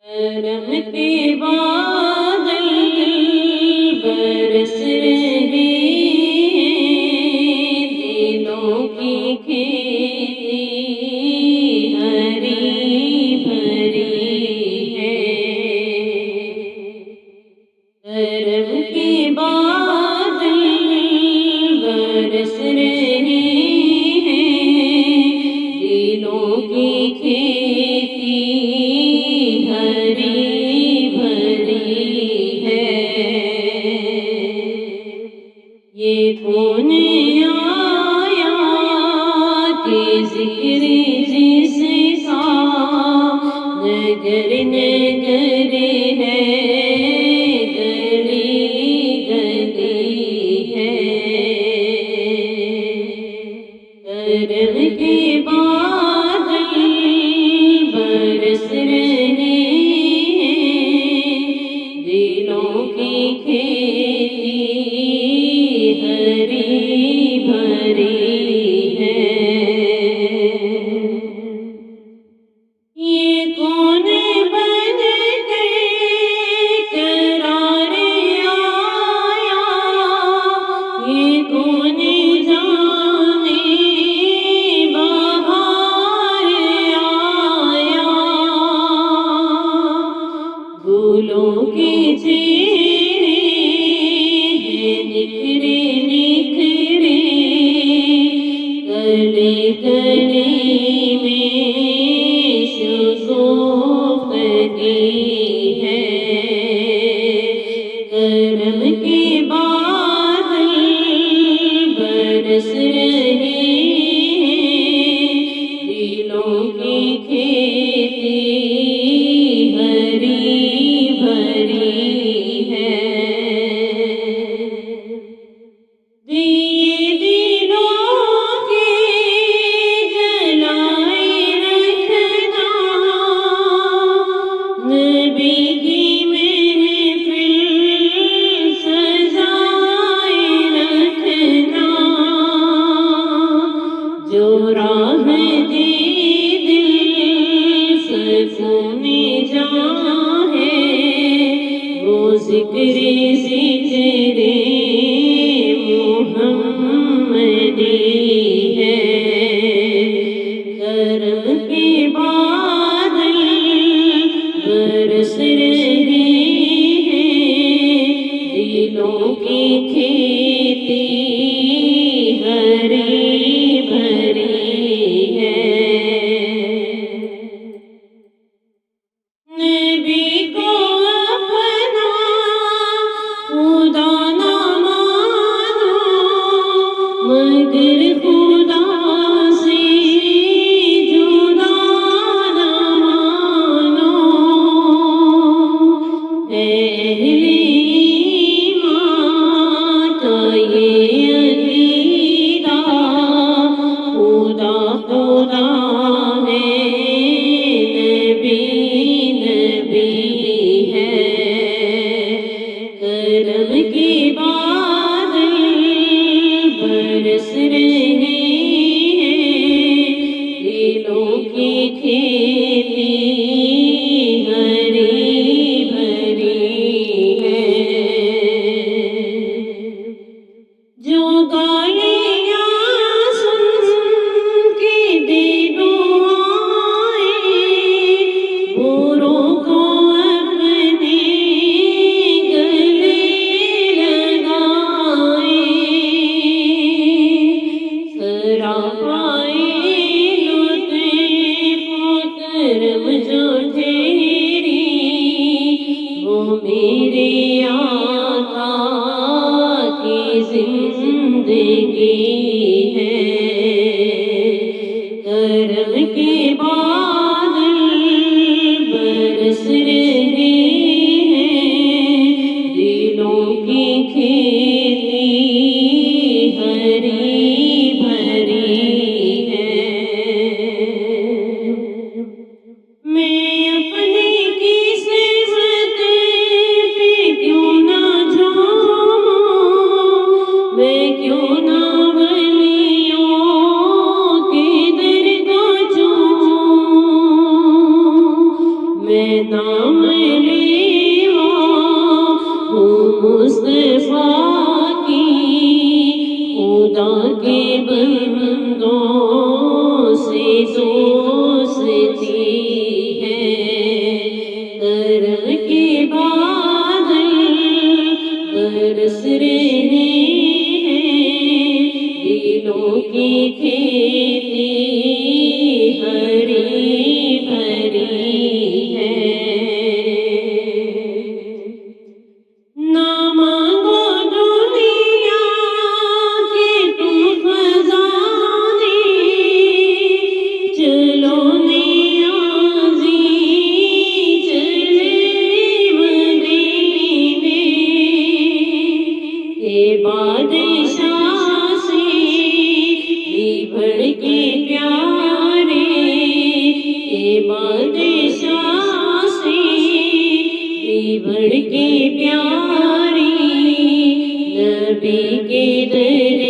کرم کے بادل برس رہے ہیں، دلوں کی کھیتی ہری بھری ہے۔ کرم کے بادل برس رہے ہیں، دلوں کی کھیتی ہری بھری ہے۔ یہ کون آیا کہ ذکر جس کا نگر نگر ہے، گلی گلی ہے۔ کرم کے بادل برس رہے ہیں، دلوں کی کھیتی ہری بھری ہے۔ یہ کون بن کے قرار آیا، یہ کون جانے بہار آیا۔ پھولوں کے چہرے ہیں نکھرے نکھرے، گلے گلے میں شگفتگی ہے۔ کرم کے بادل برس رہے ہیں، دلوں کی کھیتی ہری بھری ہے۔ دیے دلوں کے جلائے رکھنا، نبی کی محفل سجائے رکھنا۔ جو راہ دے دل سکون جاں ہے، وہ ذکر ذکر محمدی ہے۔ کرم کے بادل برس رہے ہیں، دلوں کی کھیتی ہری بھری ہے۔ نبی کو اپنا خدا نہ مانو، مگر خدا سے جدا نہ مانو۔ اہل ایمان کا یہ عقیدہ، خدا خدا ہے، نبی نبی ہے۔ کرم کے بادل برس رہے ہیں، دلوں کی کھیتی ہری بھری ہے۔ جو گالیاں سن کے دے دعائیں، بروں کو اپنے گلے لگائیں، سراپائے لطف و کرم جو تیری، وہ میرے آقا کی زندگی ہے۔ کرم کے بادل برس رہے ہیں، دلوں کی کھیتی ہری بھری ہے۔ میں اپنی قسمت پہ کیوں نہ جھوموں، میں کیوں نہ میں نام لیوا ہوں مصطفیٰ کی، خدا کے بندوں سے دوستی ہے، کرم کے بادل برس رہے ہیں، دلوں کی کھیتی ہری بھری ہے۔ نہ مانگو دنیا کے تم خزانے، چلو نیازی چلے مدینے، کہ بادشاہ سے بھی بڑھ کے پیارے، کہ بادشاہ سے بھی بڑھ کے پیاری، نبی کے در